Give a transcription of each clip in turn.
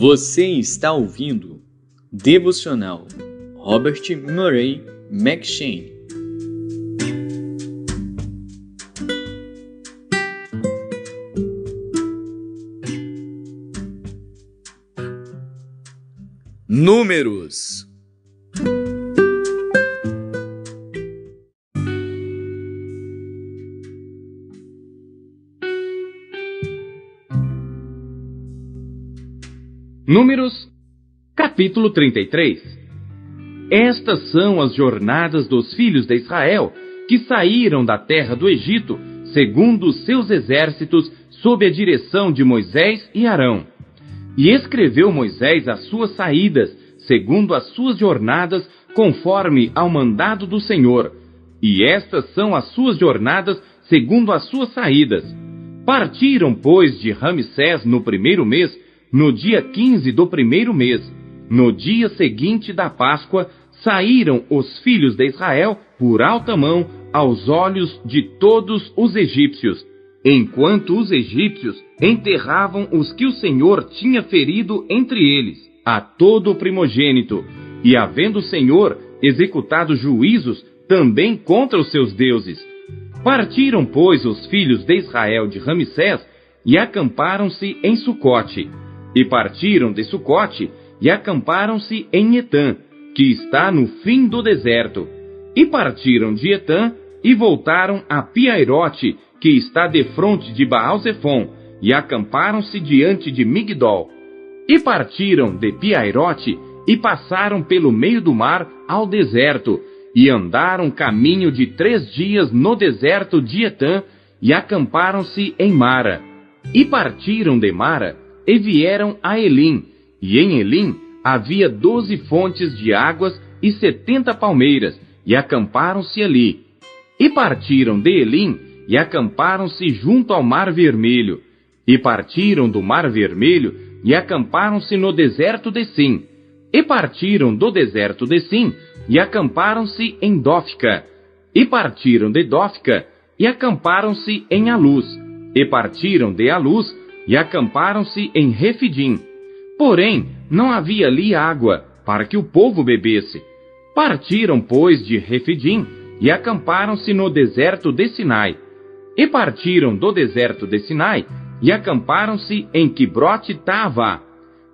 Você está ouvindo Devocional Robert Murray McCheyne. Números. Números, capítulo 33. Estas são as jornadas dos filhos de Israel, que saíram da terra do Egito, segundo os seus exércitos, sob a direção de Moisés e Arão. E escreveu Moisés as suas saídas, segundo as suas jornadas, conforme ao mandado do Senhor. E estas são as suas jornadas, segundo as suas saídas. Partiram, pois, de Ramsés no primeiro mês, no dia 15 do primeiro mês, no dia seguinte da Páscoa, saíram os filhos de Israel por alta mão aos olhos de todos os egípcios, enquanto os egípcios enterravam os que o Senhor tinha ferido entre eles, a todo o primogênito, e havendo o Senhor executado juízos também contra os seus deuses. Partiram, pois, os filhos de Israel de Ramsés e acamparam-se em Sucote. E partiram de Sucote e acamparam-se em Etã, que está no fim do deserto. E partiram de Etã e voltaram a Piairote, que está defronte de Baal-Zefon, e acamparam-se diante de Migdol. E partiram de Piairote e passaram pelo meio do mar ao deserto, e andaram caminho de 3 dias no deserto de Etã, e acamparam-se em Mara. E partiram de Mara e vieram a Elim, e em Elim havia 12 fontes de águas e 70 palmeiras, e acamparam-se ali. E partiram de Elim, e acamparam-se junto ao Mar Vermelho. E partiram do Mar Vermelho, e acamparam-se no deserto de Sim. E partiram do deserto de Sim, e acamparam-se em Dófica. E partiram de Dófica, e acamparam-se em Alus. E partiram de Alus, e acamparam-se em Refidim. Porém, não havia ali água, para que o povo bebesse. Partiram, pois, de Refidim, e acamparam-se no deserto de Sinai. E partiram do deserto de Sinai, e acamparam-se em Quibrote-Taavá.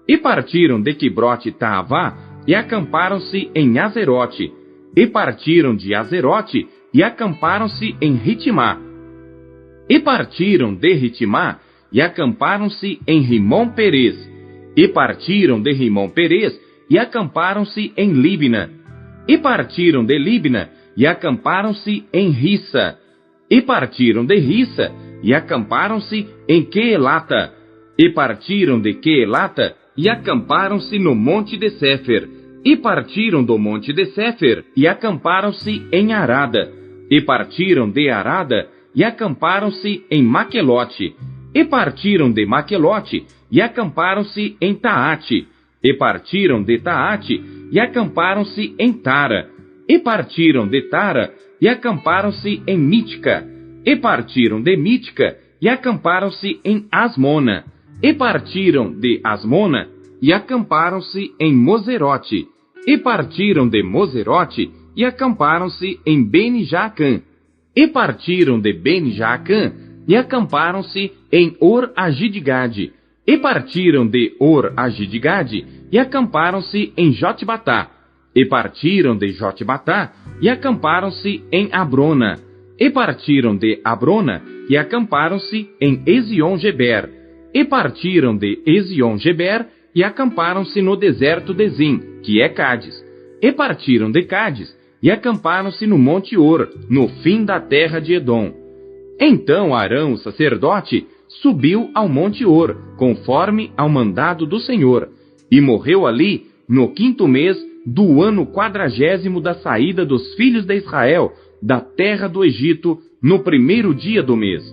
E partiram de Quibrote-Taavá, e acamparam-se em Azerote. E partiram de Azerote, e acamparam-se em Ritimá. E partiram de Ritimá, e acamparam-se em Rimom-Perez. E partiram de Rimom-Perez, e acamparam-se em Líbna. E partiram de Líbna, e acamparam-se em Rissa. E partiram de Rissa, e acamparam-se em Queelata. E partiram de Queelata, e acamparam-se no monte de Séfer. E partiram do monte de Séfer, e acamparam-se em Arada. E partiram de Arada, e acamparam-se em Maquelote. E partiram de Maquelote, e acamparam-se em Taate. E partiram de Taate, e acamparam-se em Tara. E partiram de Tara, e acamparam-se em Mítica. E partiram de Mítica, e acamparam-se em Asmona. E partiram de Asmona, e acamparam-se em Moserote. E partiram de Moserote, e acamparam-se em Bene-Jaacã. E partiram de Bene-Jaacã, e acamparam-se em Or-Agidgade. E partiram de Or-Agidgade, e acamparam-se em Jotbatá. E partiram de Jotbatá, e acamparam-se em Abrona. E partiram de Abrona, e acamparam-se em Ezion-Geber. E partiram de Ezion-Geber, e acamparam-se no deserto de Zim, que é Cádiz. E partiram de Cádiz, e acamparam-se no Monte Or, no fim da terra de Edom. Então Arão, o sacerdote, subiu ao Monte Or, conforme ao mandado do Senhor, e morreu ali no 5º mês do ano 40º da saída dos filhos de Israel da terra do Egito, no 1º dia do mês.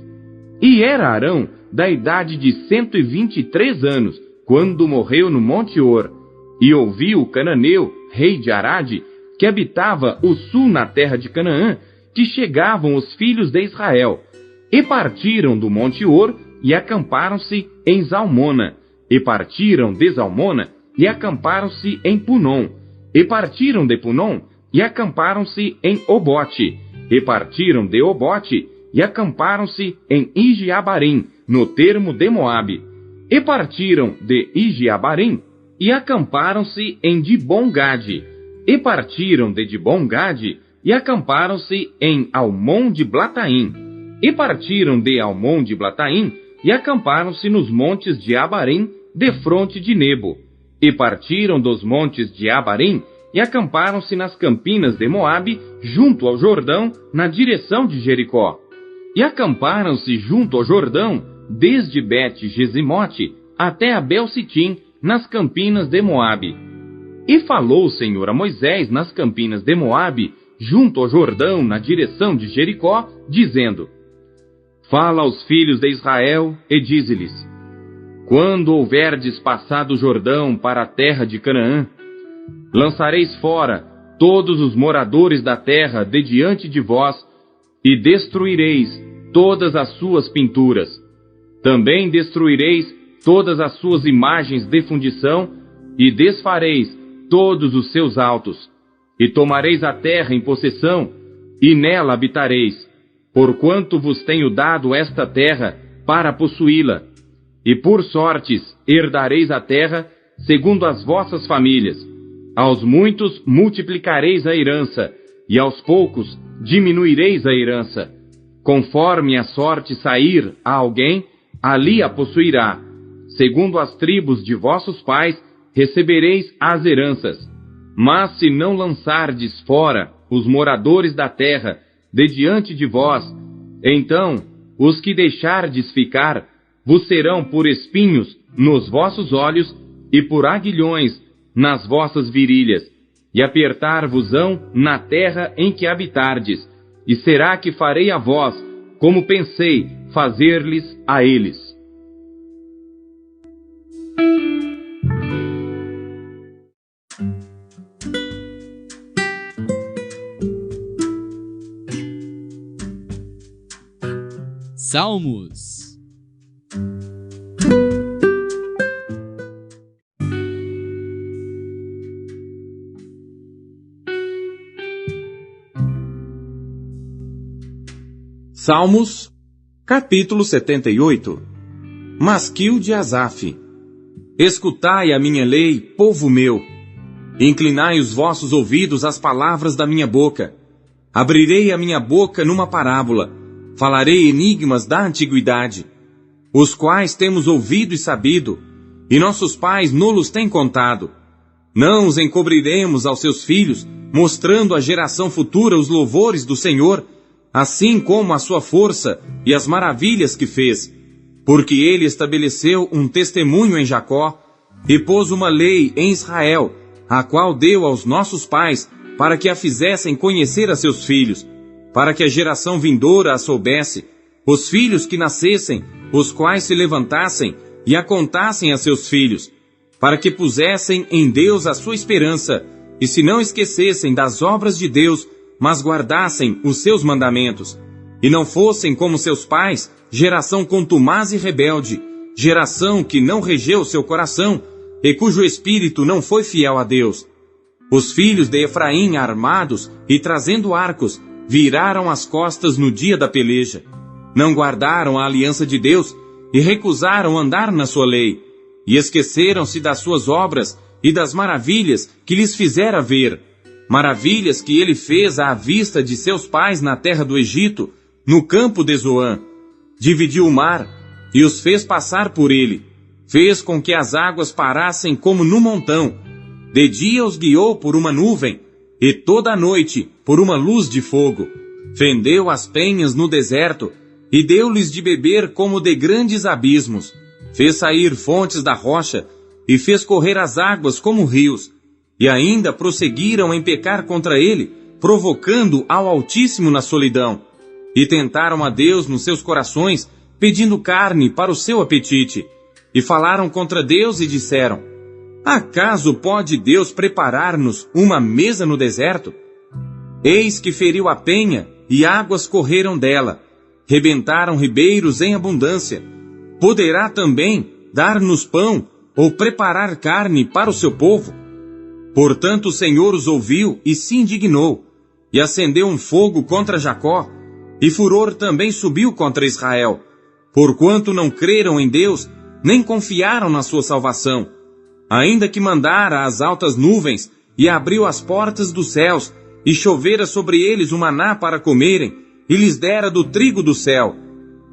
E era Arão da idade de 123 anos, quando morreu no Monte Or. E ouviu o cananeu, rei de Arade, que habitava o sul na terra de Canaã, que chegavam os filhos de Israel. E partiram do Monte Or, e acamparam-se em Zalmona. e partiram de Zalmona, e acamparam-se em Punom, e partiram de Punom, e acamparam-se em Obote, e partiram de Obote, e acamparam-se em Ijeabarim, no termo de Moabe, e partiram de Ijeabarim, e acamparam-se em Dibon-Gade, e partiram de Dibon-Gade, e acamparam-se em Almon de Blataim, e partiram de Almon de Blataim, e acamparam-se nos montes de Abarim, defronte de Nebo, e partiram dos montes de Abarim, e acamparam-se nas campinas de Moabe, junto ao Jordão, na direção de Jericó. E acamparam-se junto ao Jordão, desde Bet-Gesimote até Abel-Sitim, nas campinas de Moabe. E falou o Senhor a Moisés nas campinas de Moabe, junto ao Jordão, na direção de Jericó, dizendo: Fala aos filhos de Israel e dize-lhes: Quando houverdes passado o Jordão para a terra de Canaã, lançareis fora todos os moradores da terra de diante de vós, e destruireis todas as suas pinturas. Também destruireis todas as suas imagens de fundição, e desfareis todos os seus altos. E tomareis a terra em possessão, e nela habitareis, porquanto vos tenho dado esta terra para possuí-la. E por sortes herdareis a terra, segundo as vossas famílias. Aos muitos multiplicareis a herança, e aos poucos diminuireis a herança. Conforme a sorte sair a alguém, ali a possuirá. Segundo as tribos de vossos pais, recebereis as heranças. Mas se não lançardes fora os moradores da terra de diante de vós, então os que deixardes ficar vos serão por espinhos nos vossos olhos e por aguilhões nas vossas virilhas, e apertar-vos-ão na terra em que habitardes, e será que farei a vós como pensei fazer-lhes a eles. Salmos. Salmos, capítulo 78. Masquil de Asaf. Escutai a minha lei, povo meu. Inclinai os vossos ouvidos às palavras da minha boca. Abrirei a minha boca numa parábola. Falarei enigmas da antiguidade, os quais temos ouvido e sabido, e nossos pais nolos têm contado. Não os encobriremos aos seus filhos, mostrando à geração futura os louvores do Senhor, assim como a sua força e as maravilhas que fez. Porque ele estabeleceu um testemunho em Jacó, e pôs uma lei em Israel, a qual deu aos nossos pais, para que a fizessem conhecer a seus filhos, para que a geração vindoura a soubesse, os filhos que nascessem, os quais se levantassem e a contassem a seus filhos, para que pusessem em Deus a sua esperança, e se não esquecessem das obras de Deus, mas guardassem os seus mandamentos, e não fossem como seus pais, geração contumaz e rebelde, geração que não regeu seu coração, e cujo espírito não foi fiel a Deus. Os filhos de Efraim, armados e trazendo arcos, viraram as costas no dia da peleja. Não guardaram a aliança de Deus e recusaram andar na sua lei, e esqueceram-se das suas obras e das maravilhas que lhes fizera ver, maravilhas que ele fez à vista de seus pais na terra do Egito, no campo de Zoã. Dividiu o mar e os fez passar por ele, fez com que as águas parassem como no montão. De dia os guiou por uma nuvem, e toda a noite por uma luz de fogo. Fendeu as penhas no deserto, e deu-lhes de beber como de grandes abismos. Fez sair fontes da rocha, e fez correr as águas como rios. E ainda prosseguiram em pecar contra ele, provocando ao Altíssimo na solidão. E tentaram a Deus nos seus corações, pedindo carne para o seu apetite. E falaram contra Deus e disseram: acaso pode Deus preparar-nos uma mesa no deserto? Eis que feriu a penha, e águas correram dela. Rebentaram ribeiros em abundância. Poderá também dar-nos pão, ou preparar carne para o seu povo? Portanto o Senhor os ouviu e se indignou, e acendeu um fogo contra Jacó, e furor também subiu contra Israel, porquanto não creram em Deus, nem confiaram na sua salvação. Ainda que mandara as altas nuvens, e abriu as portas dos céus, e chovera sobre eles o maná para comerem, e lhes dera do trigo do céu.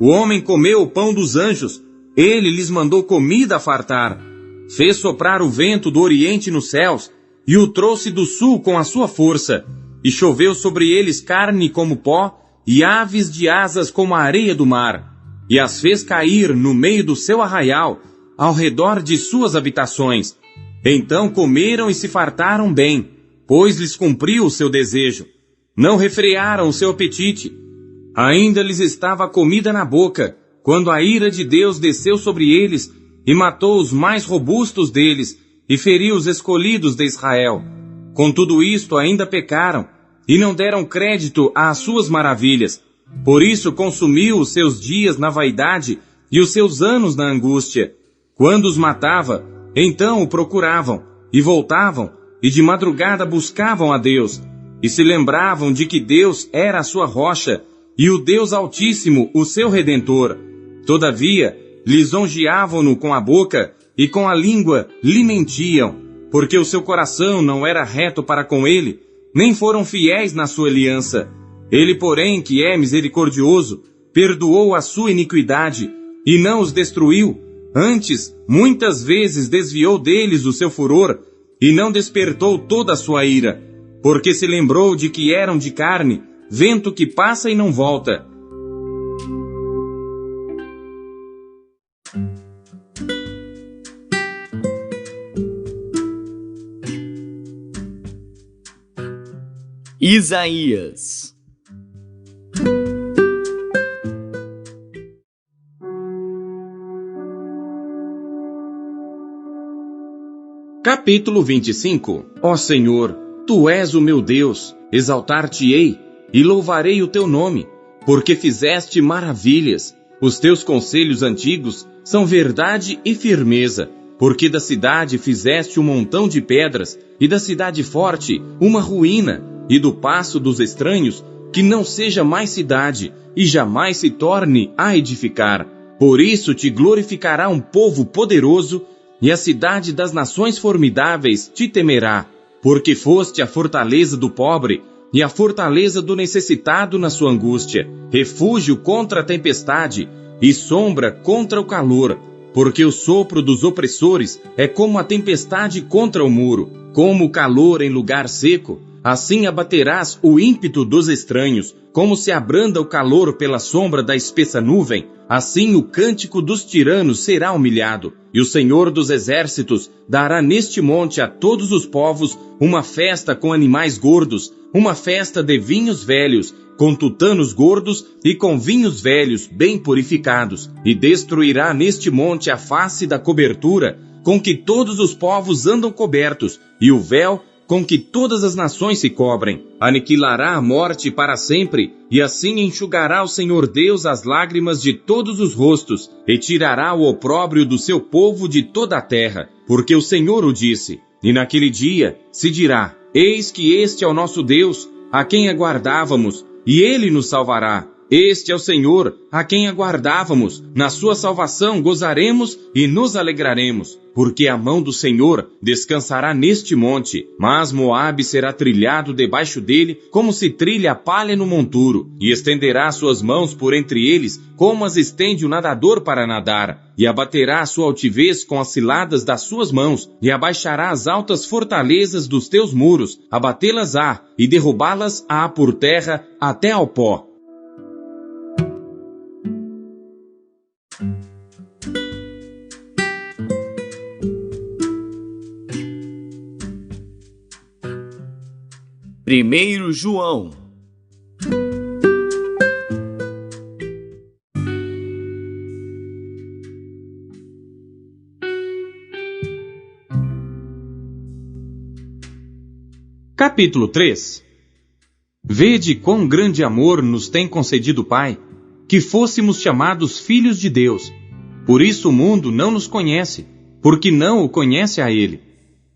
O homem comeu o pão dos anjos, ele lhes mandou comida a fartar. Fez soprar o vento do oriente nos céus, e o trouxe do sul com a sua força, e choveu sobre eles carne como pó, e aves de asas como a areia do mar, e as fez cair no meio do seu arraial, ao redor de suas habitações. Então comeram e se fartaram bem, pois lhes cumpriu o seu desejo. Não refrearam o seu apetite. Ainda lhes estava a comida na boca, quando a ira de Deus desceu sobre eles, e matou os mais robustos deles, e feriu os escolhidos de Israel. Com tudo isto ainda pecaram, e não deram crédito às suas maravilhas. Por isso consumiu os seus dias na vaidade, e os seus anos na angústia. Quando os matava, então o procuravam, e voltavam, e de madrugada buscavam a Deus, e se lembravam de que Deus era a sua rocha, e o Deus Altíssimo o seu Redentor. Todavia, lisonjeavam-no com a boca, e com a língua lhe mentiam, porque o seu coração não era reto para com ele, nem foram fiéis na sua aliança. Ele, porém, que é misericordioso, perdoou a sua iniquidade, e não os destruiu. Antes, muitas vezes desviou deles o seu furor, e não despertou toda a sua ira, porque se lembrou de que eram de carne, vento que passa e não volta. Isaías. Capítulo 25. Ó Senhor, Tu és o meu Deus, exaltar-te-ei e louvarei o Teu nome, porque fizeste maravilhas. Os Teus conselhos antigos são verdade e firmeza, porque da cidade fizeste um montão de pedras, e da cidade forte uma ruína, e do paço dos estranhos, que não seja mais cidade, e jamais se torne a edificar. Por isso te glorificará um povo poderoso, e a cidade das nações formidáveis te temerá, porque foste a fortaleza do pobre, e a fortaleza do necessitado na sua angústia, refúgio contra a tempestade, e sombra contra o calor, porque o sopro dos opressores é como a tempestade contra o muro, como o calor em lugar seco, assim abaterás o ímpeto dos estranhos, como se abranda o calor pela sombra da espessa nuvem, assim o cântico dos tiranos será humilhado, e o Senhor dos exércitos dará neste monte a todos os povos uma festa com animais gordos, uma festa de vinhos velhos, com tutanos gordos e com vinhos velhos bem purificados, e destruirá neste monte a face da cobertura, com que todos os povos andam cobertos, e o véu com que todas as nações se cobrem. Aniquilará a morte para sempre, e assim enxugará o Senhor Deus as lágrimas de todos os rostos, e tirará o opróbrio do seu povo de toda a terra, porque o Senhor o disse. E naquele dia se dirá: eis que este é o nosso Deus, a quem aguardávamos, e ele nos salvará. Este é o Senhor, a quem aguardávamos, na sua salvação gozaremos e nos alegraremos, porque a mão do Senhor descansará neste monte, mas Moabe será trilhado debaixo dele, como se trilha a palha no monturo, e estenderá suas mãos por entre eles, como as estende o nadador para nadar, e abaterá a sua altivez com as ciladas das suas mãos, e abaixará as altas fortalezas dos teus muros, abatê-las-á, e derrubá-las-á por terra até ao pó. Primeiro João. Capítulo 3. Vede quão grande amor nos tem concedido o Pai, que fôssemos chamados filhos de Deus. Por isso o mundo não nos conhece, porque não o conhece a ele.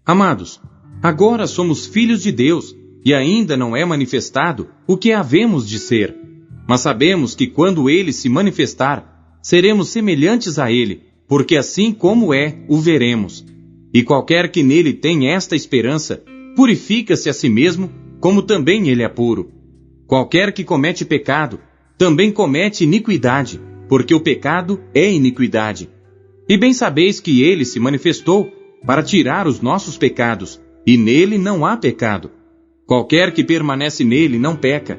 Amados, agora somos filhos de Deus, e ainda não é manifestado o que havemos de ser. Mas sabemos que quando ele se manifestar, seremos semelhantes a ele, porque assim como é, o veremos. E qualquer que nele tem esta esperança, purifica-se a si mesmo, como também ele é puro. Qualquer que comete pecado, também comete iniquidade, porque o pecado é iniquidade. E bem sabeis que ele se manifestou para tirar os nossos pecados, e nele não há pecado. Qualquer que permanece nele não peca.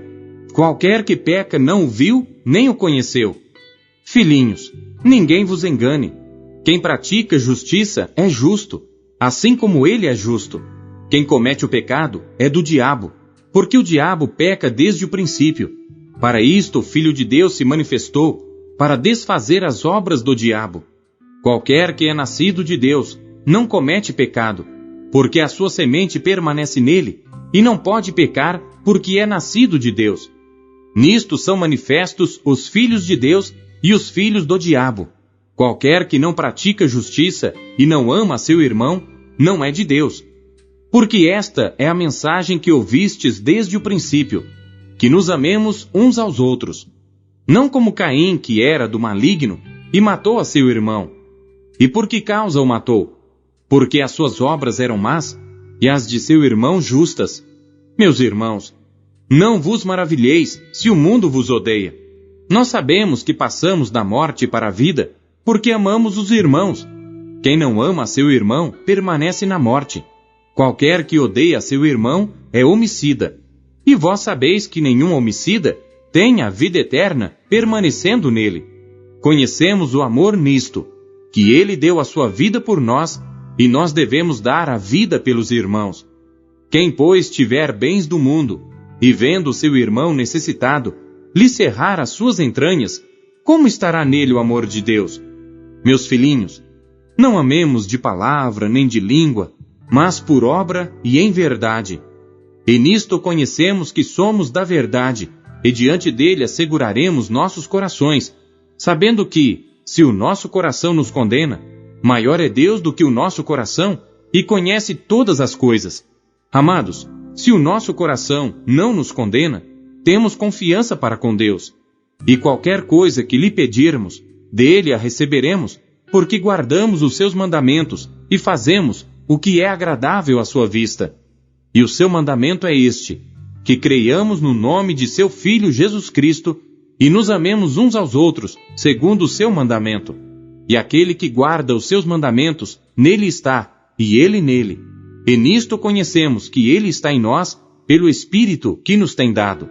Qualquer que peca não o viu, nem o conheceu. Filhinhos, ninguém vos engane. Quem pratica justiça é justo, assim como ele é justo. Quem comete o pecado é do diabo, porque o diabo peca desde o princípio. Para isto o Filho de Deus se manifestou, para desfazer as obras do diabo. Qualquer que é nascido de Deus não comete pecado, porque a sua semente permanece nele, e não pode pecar, porque é nascido de Deus. Nisto são manifestos os filhos de Deus e os filhos do diabo. Qualquer que não pratica justiça e não ama seu irmão, não é de Deus. Porque esta é a mensagem que ouvistes desde o princípio, que nos amemos uns aos outros. Não como Caim, que era do maligno, e matou a seu irmão. E por que causa o matou? Porque as suas obras eram más, e as de seu irmão justas. Meus irmãos, não vos maravilheis se o mundo vos odeia. Nós sabemos que passamos da morte para a vida, porque amamos os irmãos. Quem não ama seu irmão permanece na morte. Qualquer que odeia seu irmão é homicida. E vós sabeis que nenhum homicida tem a vida eterna permanecendo nele. Conhecemos o amor nisto, que ele deu a sua vida por nós, e nós devemos dar a vida pelos irmãos. Quem, pois, tiver bens do mundo, e vendo seu irmão necessitado, lhe cerrar as suas entranhas, como estará nele o amor de Deus? Meus filhinhos, não amemos de palavra nem de língua, mas por obra e em verdade. E nisto conhecemos que somos da verdade, e diante dele asseguraremos nossos corações, sabendo que, se o nosso coração nos condena, maior é Deus do que o nosso coração, e conhece todas as coisas. Amados, se o nosso coração não nos condena, temos confiança para com Deus. E qualquer coisa que lhe pedirmos, dele a receberemos, porque guardamos os seus mandamentos e fazemos o que é agradável à sua vista. E o seu mandamento é este, que creiamos no nome de seu Filho Jesus Cristo e nos amemos uns aos outros, segundo o seu mandamento. E aquele que guarda os seus mandamentos, nele está, e ele nele. E nisto conhecemos que ele está em nós, pelo Espírito que nos tem dado.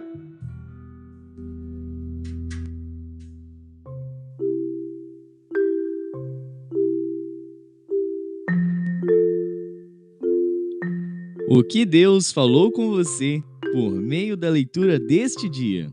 O que Deus falou com você por meio da leitura deste dia.